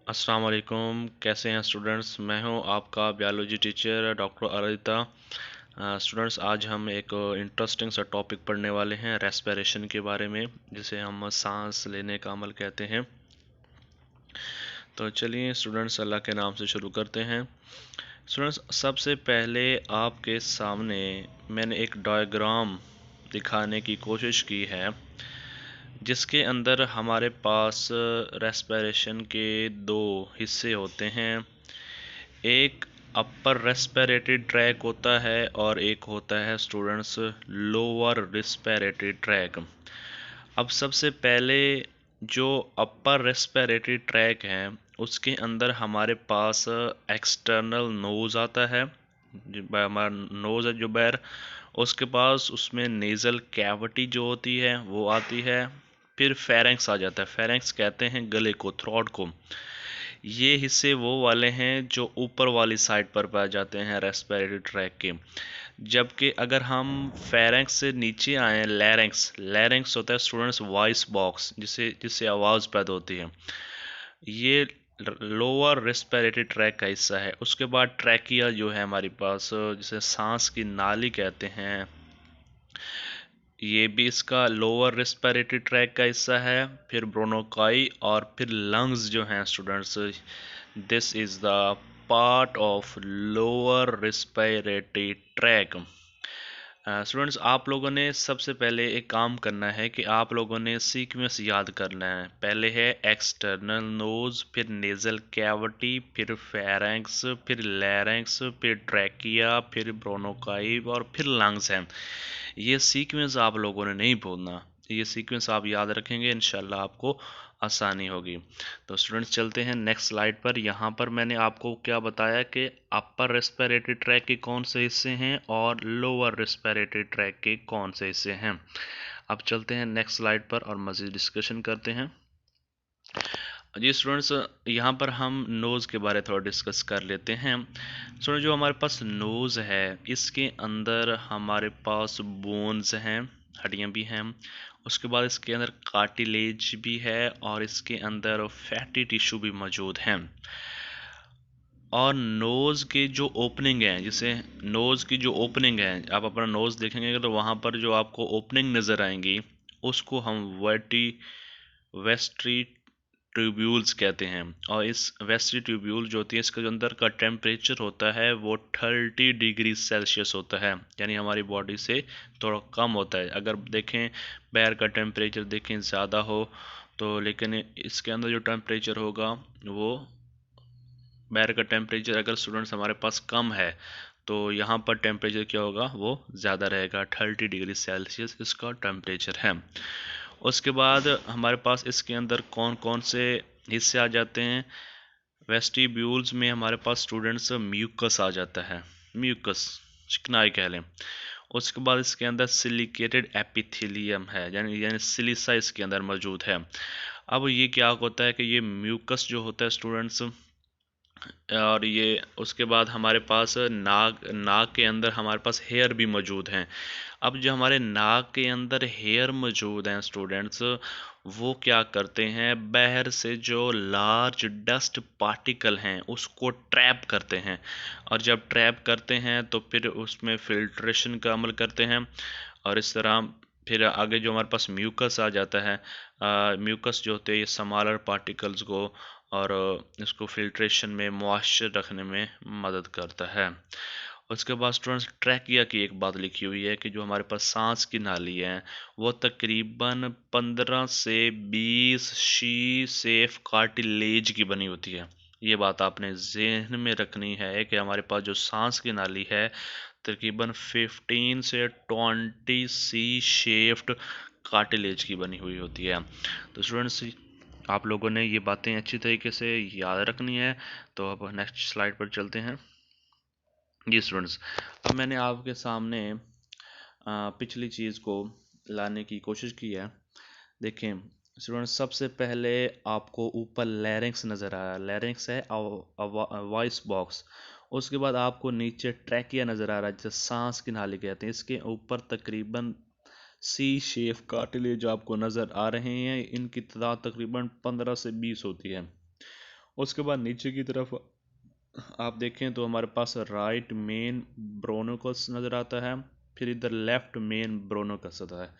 अस्सलाम वालेकुम। कैसे हैं स्टूडेंट्स? मैं हूं आपका biology teacher doctor Arita. Students, आज हम एक इंटरेस्टिंग सा टॉपिक पढ़ने वाले हैं रेस्पिरेशन के बारे में, जिसे हम सांस लेने का अमल कहते हैं। तो चलिए स्टूडेंट्स, अल्लाह के नाम से शुरू करते हैं। स्टूडेंट्स, सबसे पहले आपके सामने मैंने एक डायग्राम दिखाने की कोशिश की है, जिसके अंदर हमारे पास रेस्पिरेशन के दो हिस्से होते हैं। एक अपर रेस्पिरेटरी ट्रैक होता है और एक होता है स्टूडेंट्स लोअर रेस्पिरेटरी ट्रैक। अब सबसे पहले जो अपर रेस्पिरेटरी ट्रैक है, उसके अंदर हमारे पास एक्सटर्नल नोज आता है। हमारा नोज है जो बाहर, उसके पास उसमें नेज़ल कैविटी जो होती है वो आती है। फिर फेरेंक्स आ जाता है। फेरेंक्स कहते हैं गले को, थ्रोट को। ये हिस्से वो वाले हैं जो ऊपर वाली साइड पर पाए जाते हैं रेस्पिरेटरी ट्रैक के। जबकि अगर हम फेरेंक्स से नीचे आए, लैरिंक्स लैरिंक्स होता है स्टूडेंट्स वॉइस बॉक्स, जिससे आवाज़ पैदा होती है। ये लोअर रेस्पिरेटरी ट्रैक का हिस्सा है। उसके बाद ट्रैकिया जो है हमारे पास, जिसे सांस की नाली कहते हैं, ये भी इसका लोअर रेस्पिरेटरी ट्रैक का हिस्सा है। फिर ब्रोनोकाई और फिर लंग्स जो हैं students, this is the part of lower respiratory tract. Students, आप लोगों ने सबसे पहले एक काम करना है कि आप लोगों ने सीक्वेंस याद करना है। पहले है एक्सटर्नल नोज, फिर नेजल कैविटी, फिर फेरेंक्स, फिर लैरिंक्स, फिर ट्रैकिया, फिर ब्रोनोकाई और फिर लंग्स हैं। ये सीक्वेंस आप लोगों ने नहीं भूलना। ये सीक्वेंस आप याद रखेंगे, इंशाल्लाह आपको आसानी होगी। तो स्टूडेंट्स, चलते हैं नेक्स्ट स्लाइड पर। यहाँ पर मैंने आपको क्या बताया कि अपर रेस्पिरेटरी ट्रैक के कौन से हिस्से हैं और लोअर रेस्पिरेटरी ट्रैक के कौन से हिस्से हैं। अब चलते हैं नेक्स्ट स्लाइड पर और मज़ीद डिस्कशन करते हैं। जी स्टूडेंट्स, यहाँ पर हम नोज़ के बारे थोड़ा डिस्कस कर लेते हैं। स्टूडेंट, जो हमारे पास नोज़ है, इसके अंदर हमारे पास बोन्स हैं, हड्डियाँ भी हैं। उसके बाद इसके अंदर कार्टिलेज भी है और इसके अंदर फैटी टिश्यू भी मौजूद हैं। और नोज़ के जो ओपनिंग है, जिसे नोज़ की जो ओपनिंग है, आप अपना नोज़ देखेंगे तो वहाँ पर जो आपको ओपनिंग नज़र आएंगी, उसको हम वेस्ट्री ट्यूब्यूल्स कहते हैं। और इस वेस्ट्री ट्यूब्यूल जो होती है, इसके जो अंदर का टेम्परेचर होता है वो 30 डिग्री सेल्सियस होता है, यानी हमारी बॉडी से थोड़ा कम होता है। अगर देखें बाहर का टेम्परेचर देखें ज़्यादा हो तो, लेकिन इसके अंदर जो टेम्परेचर होगा वो, बाहर का टेम्परेचर अगर स्टूडेंट्स हमारे पास कम है तो यहाँ पर टेम्परेचर क्या होगा, वो ज़्यादा रहेगा। 30 डिग्री सेल्सियस इसका टेम्परेचर है। उसके बाद हमारे पास इसके अंदर कौन कौन से हिस्से आ जाते हैं। वेस्टिब्यूल्स में हमारे पास स्टूडेंट्स म्यूकस आ जाता है, म्यूकस, चिकनाई कह लें। उसके बाद इसके अंदर सिलिकेटेड एपिथेलियम है, यानी सिलिसा इसके अंदर मौजूद है। अब ये क्या होता है कि ये म्यूकस जो होता है स्टूडेंट्स, और ये उसके बाद हमारे पास नाक नाक के अंदर हमारे पास हेयर भी मौजूद हैं। अब जो हमारे नाक के अंदर हेयर मौजूद हैं स्टूडेंट्स, वो क्या करते हैं, बाहर से जो लार्ज डस्ट पार्टिकल हैं उसको ट्रैप करते हैं। और जब ट्रैप करते हैं तो फिर उसमें फिल्ट्रेशन का अमल करते हैं। और इस तरह फिर आगे जो हमारे पास म्यूकस आ जाता है, म्यूकस जो होते हैं ये स्मॉलर पार्टिकल्स को और इसको फिल्ट्रेशन में, मॉइस्चर रखने में मदद करता है। उसके बाद स्टूडेंट्स, ट्रैकिया की एक बात लिखी हुई है कि जो हमारे पास सांस की नाली है वो तकरीबन 15 से 20 शी सेफ कार्टिलेज की बनी होती है। ये बात आपने जहन में रखनी है कि हमारे पास जो सांस की नाली है तकरीबन 15 से 20 सी शेफ्ड कार्टिलेज की बनी हुई होती है। तो स्टूडेंट्स, आप लोगों ने ये बातें अच्छी तरीके से याद रखनी है। तो अब नेक्स्ट स्लाइड पर चलते हैं। जी स्टूडेंट्स, अब मैंने आपके सामने पिछली चीज़ को लाने की कोशिश की है। देखें स्टूडेंट्स, सबसे पहले आपको ऊपर लैरिंक्स नज़र आ रहा है, लैरिंक्स है वॉइस बॉक्स। उसके बाद आपको नीचे ट्रैकिया नज़र आ रहा है, जिसे सांस की नाली कहते हैं। इसके ऊपर तकरीबन सी शेफ कार्टिलेज आपको नज़र आ रहे हैं। इनकी तादाद तकरीबन 15 से 20 होती है। उसके बाद नीचे की तरफ आप देखें तो हमारे पास राइट मेन ब्रोनोकस नज़र आता है, फिर इधर लेफ्ट मेन ब्रोनोकस आता है।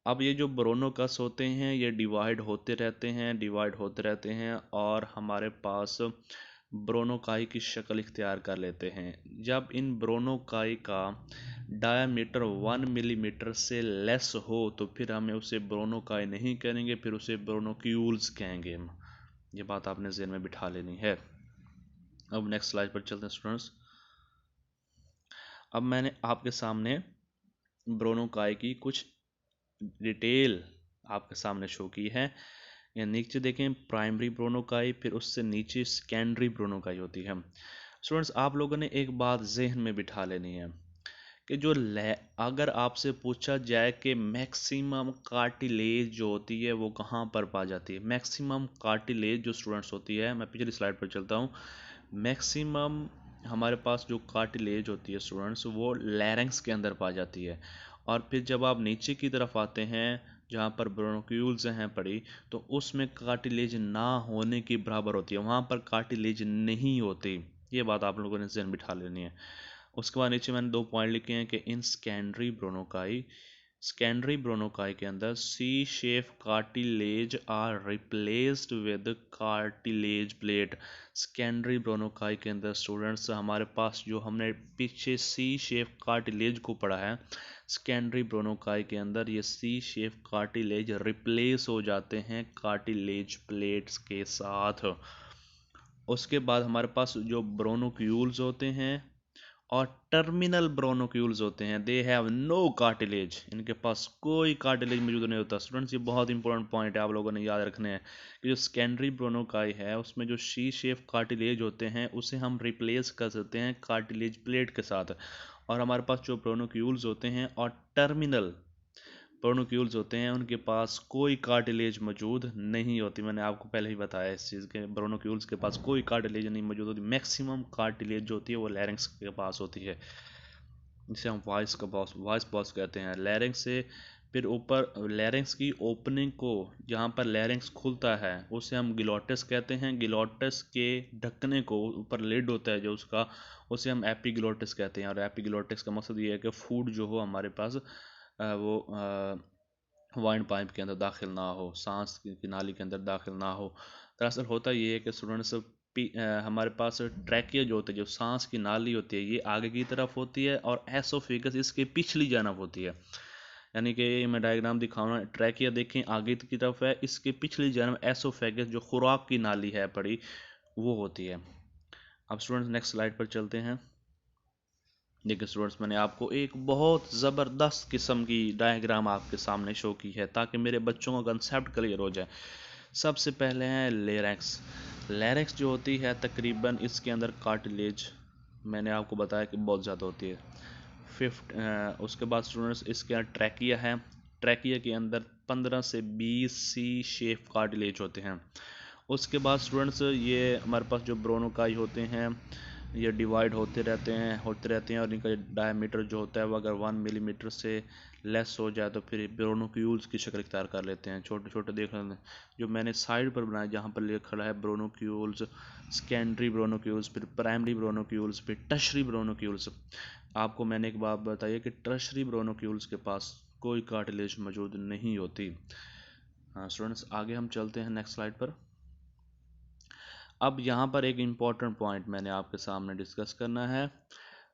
अब ये जो ब्रोनोकस होते हैं ये डिवाइड होते रहते हैं और हमारे पास ब्रोनोकाई की शक्ल इख्तियार कर लेते हैं। जब इन ब्रोनोकाई का डायामीटर 1 मिलीमीटर से लेस हो तो फिर हमें उसे ब्रोनोकाई नहीं कहेंगे, फिर उसे ब्रोनोक्यूल्स कहेंगे हम। ये बात आपने ज़हन में बिठा लेनी है। अब नेक्स्ट स्लाइड पर चलते हैं स्टूडेंट्स। अब मैंने आपके सामने ब्रोनोकाई की कुछ डिटेल आपके सामने शो की है। या नीचे देखें प्राइमरी ब्रोनोकाई, फिर उससे नीचे सेकेंडरी ब्रोनोकाई होती है। स्टूडेंट्स आप लोगों ने एक बात जहन में बिठा लेनी है कि अगर आपसे पूछा जाए कि मैक्सिमम कार्टिलेज जो होती है वो कहाँ पर पा जाती है, मैक्सिमम कार्टिलेज जो स्टूडेंट्स होती है, मैं पिछली स्लाइड पर चलता हूँ। मैक्सिमम हमारे पास जो कार्टिलेज होती है स्टूडेंट्स वो लैरिंक्स के अंदर पा जाती है। और फिर जब आप नीचे की तरफ आते हैं जहाँ पर ब्रोनोक्यूल्स हैं पड़ी, तो उसमें कार्टिलेज ना होने की बराबर होती है, वहाँ पर कार्टिलेज नहीं होती। ये बात आप लोगों ने ज़हन बिठा लेनी है। उसके बाद नीचे मैंने 2 पॉइंट लिखे हैं कि इन सेकेंडरी ब्रोनोकाई के अंदर C shape cartilage are replaced with cartilage plate. Secondary bronchi के अंदर स्टूडेंट्स हमारे पास जो हमने पीछे सी शेप कार्टिलेज को पढ़ा है, सेकेंडरी ब्रोनोकाई के अंदर ये सी शेप कार्टिलेज रिप्लेस हो जाते हैं कार्टिलेज प्लेट्स के साथ। उसके बाद हमारे पास जो ब्रोनोक्यूल्स होते हैं और टर्मिनल ब्रोनोक्यूल्स होते हैं, दे हैव नो कार्टिलेज, इनके पास कोई कार्टिलेज मौजूद नहीं होता। स्टूडेंट्स ये बहुत इंपॉर्टेंट पॉइंट है, आप लोगों ने याद रखने हैं कि जो सेकेंडरी ब्रोनोकाई है उसमें जो शी शेप कार्टिलेज होते हैं उसे हम रिप्लेस कर सकते हैं कार्टिलेज प्लेट के साथ। और हमारे पास जो ब्रोनोक्यूल्स होते हैं और टर्मिनल ब्रोनोक्यूल्स होते हैं उनके पास कोई कार्टिलेज मौजूद नहीं होती। मैंने आपको पहले ही बताया इस चीज़ के, ब्रोनोक्यूल्स के पास कोई कार्टिलेज नहीं मौजूद होती। मैक्सिमम कार्टिलेज जो होती है वो लैरिंक्स के पास होती है, जिसे हम वॉइस बॉक्स कहते हैं। लैरिंक्स से फिर ऊपर लैरिंक्स की ओपनिंग को, जहाँ पर लैरिंक्स खुलता है उसे हम ग्लोटिस कहते हैं। ग्लोटिस के ढकने को, ऊपर लिड होता है जो उसका, उसे हम एपिग्लोटिस कहते हैं। और एपिग्लोटिस का मकसद ये है कि फूड जो हो हमारे पास वो वाइन पाइप के अंदर दाखिल ना हो, सांस की नाली के अंदर दाखिल ना हो। दरअसल होता ये है कि स्टूडेंट्स हमारे पास ट्रैकिया जो होता है, जो सांस की नाली होती है, ये आगे की तरफ होती है और एसोफेगस इसके पिछली जानब होती है। यानी कि मैं डायग्राम दिखाऊंगा, ट्रैकिया देखें आगे की तरफ है, इसके पिछली जानब एसोफेगस जो खुराक की नाली है पड़ी वो होती है। अब स्टूडेंट्स नेक्स्ट स्लाइड पर चलते हैं। देखिए स्टूडेंट्स मैंने आपको एक बहुत ज़बरदस्त किस्म की डायग्राम आपके सामने शो की है ताकि मेरे बच्चों का कंसेप्ट क्लियर हो जाए। सबसे पहले है लेरेक्स। लेरेक्स जो होती है तकरीबन इसके अंदर कार्टिलेज मैंने आपको बताया कि बहुत ज़्यादा होती है। उसके बाद स्टूडेंट्स इसके अंदर ट्रैकिया है। ट्रैकिया के अंदर 15 से 20 सी शेप कार्टिलेज होते हैं। उसके बाद स्टूडेंट्स ये हमारे पास जो ब्रोनोकाई होते हैं ये डिवाइड होते रहते हैं और इनका डायमीटर जो होता है वो अगर 1 मिलीमीटर से लेस हो जाए तो फिर ब्रोनोक्यूल्स की शक्ल इख्तियार कर लेते हैं। छोटे छोटे देख लें जो मैंने साइड पर बनाया जहाँ पर लिखा खड़ा है ब्रोनोक्यूल्स, सेकेंडरी ब्रोनोक्यूल्स, फिर प्राइमरी ब्रोनोक्यूल्स, फिर टर्शरी ब्रोनोक्यूल्स। आपको मैंने एक बात बताई कि टर्शरी ब्रोनोक्यूल्स के पास कोई कार्टिलेज मौजूद नहीं होती। हाँ स्टूडेंट्स आगे हम चलते हैं नेक्स्ट स्लाइड पर। अब यहाँ पर एक इम्पॉर्टेंट पॉइंट मैंने आपके सामने डिस्कस करना है।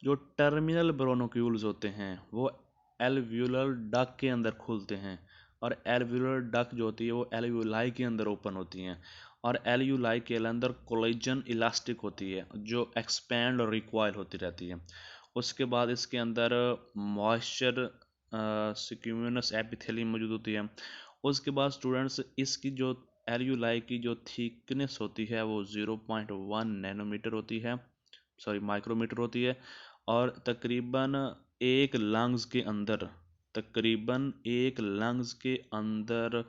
जो टर्मिनल ब्रोनोक्यूल्स होते हैं वो एल्व्यूलर डक्ट के अंदर खुलते हैं और एल्व्यूलर डक्ट जो होती है वो एल्व्यूलाई के अंदर ओपन होती हैं और एल्व्यूलाई के अंदर कोलेजन इलास्टिक होती है जो एक्सपैंड और रिक्वाइल होती रहती है। उसके बाद इसके अंदर मॉइस्चर सिक्यूमिनस एपिथेलियम मौजूद होती है। उसके बाद स्टूडेंट्स इसकी जो एल्यूलाई की जो थिकनेस होती है वो 0.1 नैनोमीटर होती है, सॉरी माइक्रोमीटर होती है। और तकरीबन एक लंग्स के अंदर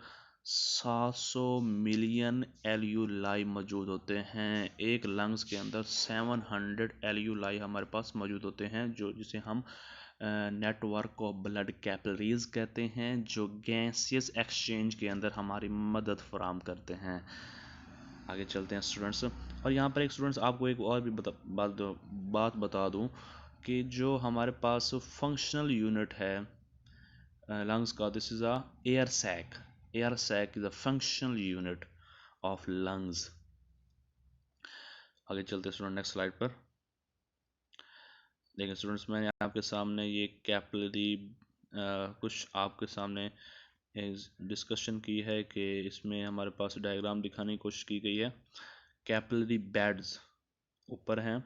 700 मिलियन एल्यूलाई मौजूद होते हैं। एक लंग्स के अंदर 700 एल्यूलाई हमारे पास मौजूद होते हैं जो जिसे हम नेटवर्क ऑफ ब्लड कैपिलरीज कहते हैं, जो गैसियस एक्सचेंज के अंदर हमारी मदद फराम करते हैं। आगे चलते हैं स्टूडेंट्स। और यहाँ पर एक स्टूडेंट्स आपको एक और भी बात बता दूँ कि जो हमारे पास फंक्शनल यूनिट है लंग्स का, this is a air sac. Air sac is a functional unit of lungs. आगे चलते हैं स्टूडेंट नेक्स्ट स्लाइड पर। देखिए स्टूडेंट्स, मैंने आपके सामने ये कैपिलरी कुछ आपके सामने डिस्कशन की है कि इसमें हमारे पास डायग्राम दिखाने की कोशिश की गई है। कैपिलरी बेड्स ऊपर हैं,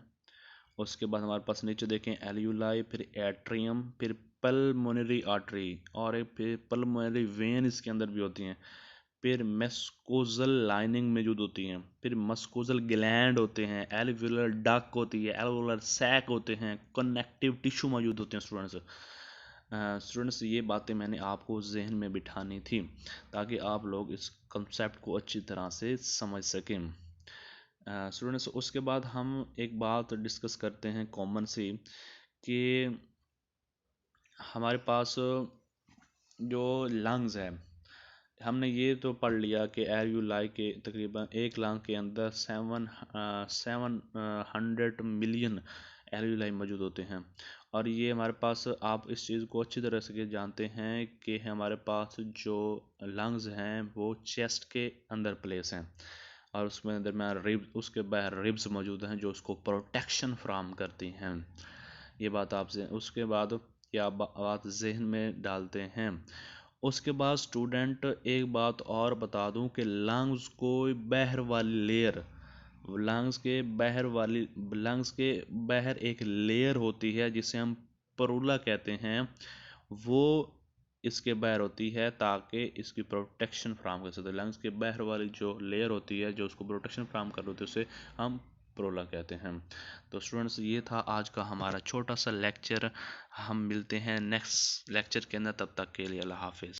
उसके बाद हमारे पास नीचे देखें एल्यूलाई, फिर एट्रियम, फिर पल्मोनरी आर्टरी और एक फिर पल्मोनरी वेन इसके अंदर भी होती हैं, फिर मस्कोजल लाइनिंग मौजूद होती हैं, फिर मस्कोजल ग्लैंड होते हैं, एल्वुलर डक्ट होती है, एल्वुलर सैक होते हैं, कनेक्टिव टिश्यू मौजूद होते हैं स्टूडेंट्स। ये बातें मैंने आपको जहन में बिठानी थी ताकि आप लोग इस कंसेप्ट को अच्छी तरह से समझ सकें। स्टूडेंट्स, उसके बाद हम एक बात डिस्कस करते हैं कॉमन सी कि हमारे पास जो लंग्स है, हमने ये तो पढ़ लिया कि एल्यूलाई के तकरीबन एक लंग के अंदर 700 मिलियन एल्यूलाई मौजूद होते हैं। और ये हमारे पास, आप इस चीज़ को अच्छी तरह से जानते हैं कि हमारे पास जो लंग्स हैं वो चेस्ट के अंदर प्लेस हैं और उसमें दरम्यान रिब, उसके बाहर रिब्स मौजूद हैं जो उसको प्रोटेक्शन फ्राहम करती हैं। ये बात आपसे, उसके बाद क्या बात जहन में डालते हैं। उसके बाद स्टूडेंट एक बात और बता दूं कि लंग्स को बाहर वाली लेयर, लंग्स के बाहर एक लेयर होती है जिसे हम परूला कहते हैं, वो इसके बाहर होती है ताकि इसकी प्रोटेक्शन फ्राहम कर सकते हैं। लंग्स के बाहर वाली जो लेयर होती है जो उसको प्रोटेक्शन फ्राहम कर रही होती है उसे हम प्रोला कहते हैं। तो स्टूडेंट्स, ये था आज का हमारा छोटा सा लेक्चर। हम मिलते हैं नेक्स्ट लेक्चर के अंदर, तब तक के लिए अल्लाह हाफिज़।